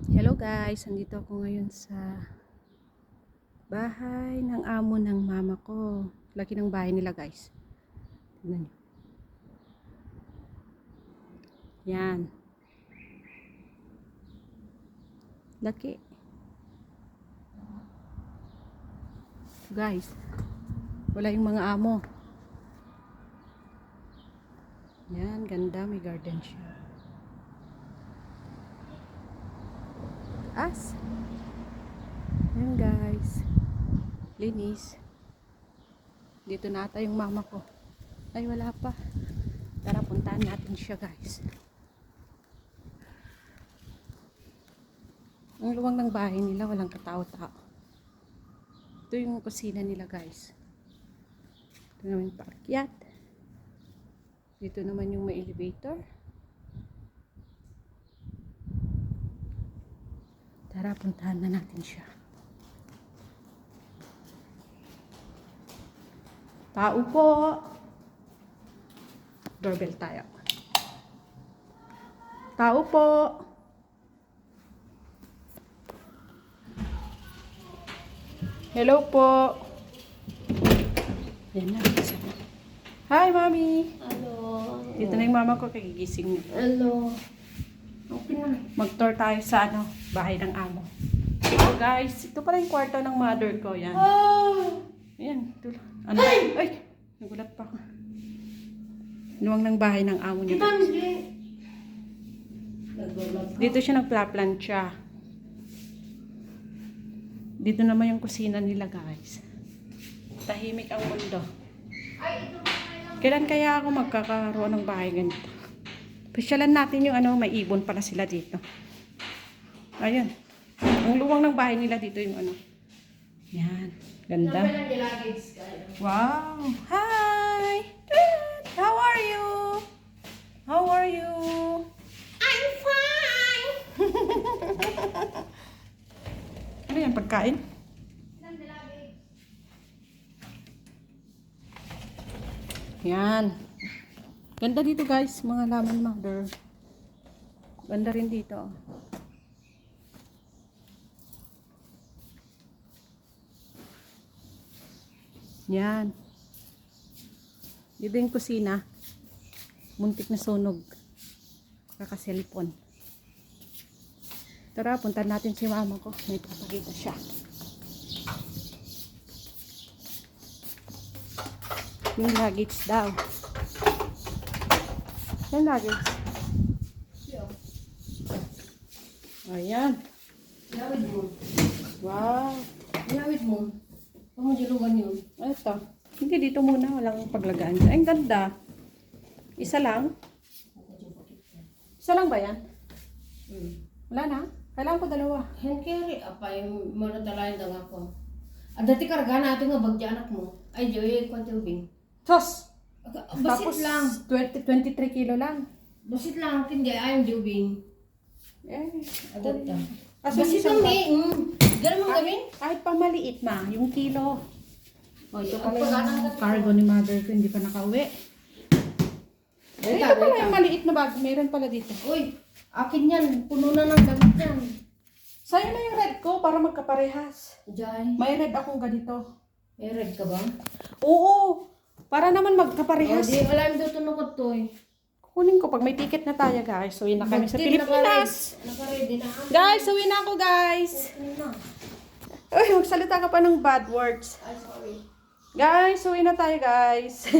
Hello guys, andito ako ngayon sa bahay ng amo ng mama ko. Laki ng bahay nila guys. Tignan nyo. Yan. Laki. Guys, wala yung mga amo. Yan, ganda. May garden siya. As. Yan guys. Linis. Dito na ata yung mama ko. Ay, wala pa. Tara, puntahan natin siya guys. Ang luwang ng bahay nila, walang katao-tao. Ito yung kusina nila guys. Ito naman yung paakyat. Dito naman yung may elevator. Tara, puntahan na natin siya. Tao po. Doorbell tayo. Tao po. Hello po. Yan na. Hi, Mami. Hello. Dito na yung mama ko, kagigising niya. Hello. Okay na. Mag-tour tayo sa bahay ng amo. So guys, ito pala yung kwarto ng mother ko. Yan. Oh! Ayan. Ano? Ay! Nagulat pa ako. Luwang ng bahay ng amo niya. Dito siya nagpla-plancha. Dito naman yung kusina nila guys. Tahimik ang mundo. Kailan kaya ako magkakaroon ng bahay ganito? Pasyalan natin yung may ibon pala sila dito. Ayun. Ang luwang ng bahay nila dito yung Yan. Ganda. Wow. Hi. How are you? How are you? I'm fine. Ano yan? Pagkain? Yan. Ganda dito guys. Mga laman mother. Ganda rin dito. Yan. Dito yung kusina. Muntik na sunog. Kakaselipon. Tara, punta natin si mama ko. May papakita siya. Yung luggage daw. Yung luggage. Ayan. Yawid mo. Wow. Yawid mo. Ang dilugan yun. Ito. Hindi, dito muna. Walang paglagaan. Ay, ang ganda. Isa lang? Isa lang ba yan? Wala na? Kailangan ko dalawa. Hand carry. Apay, maratalayan daw ako. Dati karga natin nga bagya anak mo. Ay, Joy, konti ubing. Tos! Basit lang. 23 kilo lang. Basit lang. Hindi, ayong jubing. Eh, Adata. Basit Basit lang eh. Ganun mong gawin? kahit pa maliit ma, yung kilo. O, ito pala Pagkatang yung cargo ni mother ko, hindi pa nakauwi. Ito pala yung maliit na bag, meron pala dito. Uy, akin yan. Puno na ng damit yan. Sa'yo na yung red ko para magkaparehas. Jai. May red akong ganito. May red ka ba? Oo, para naman O, magkaparehas. di alam doon tunukot to eh. Kunin ko pag may ticket na tayo guys. So yun na kami sa Pilipinas. Naka-ready na. Guys, uwi na ako guys. Uy, magsalita ka pa ng bad words. Ay, sorry. Guys, uwi na tayo guys.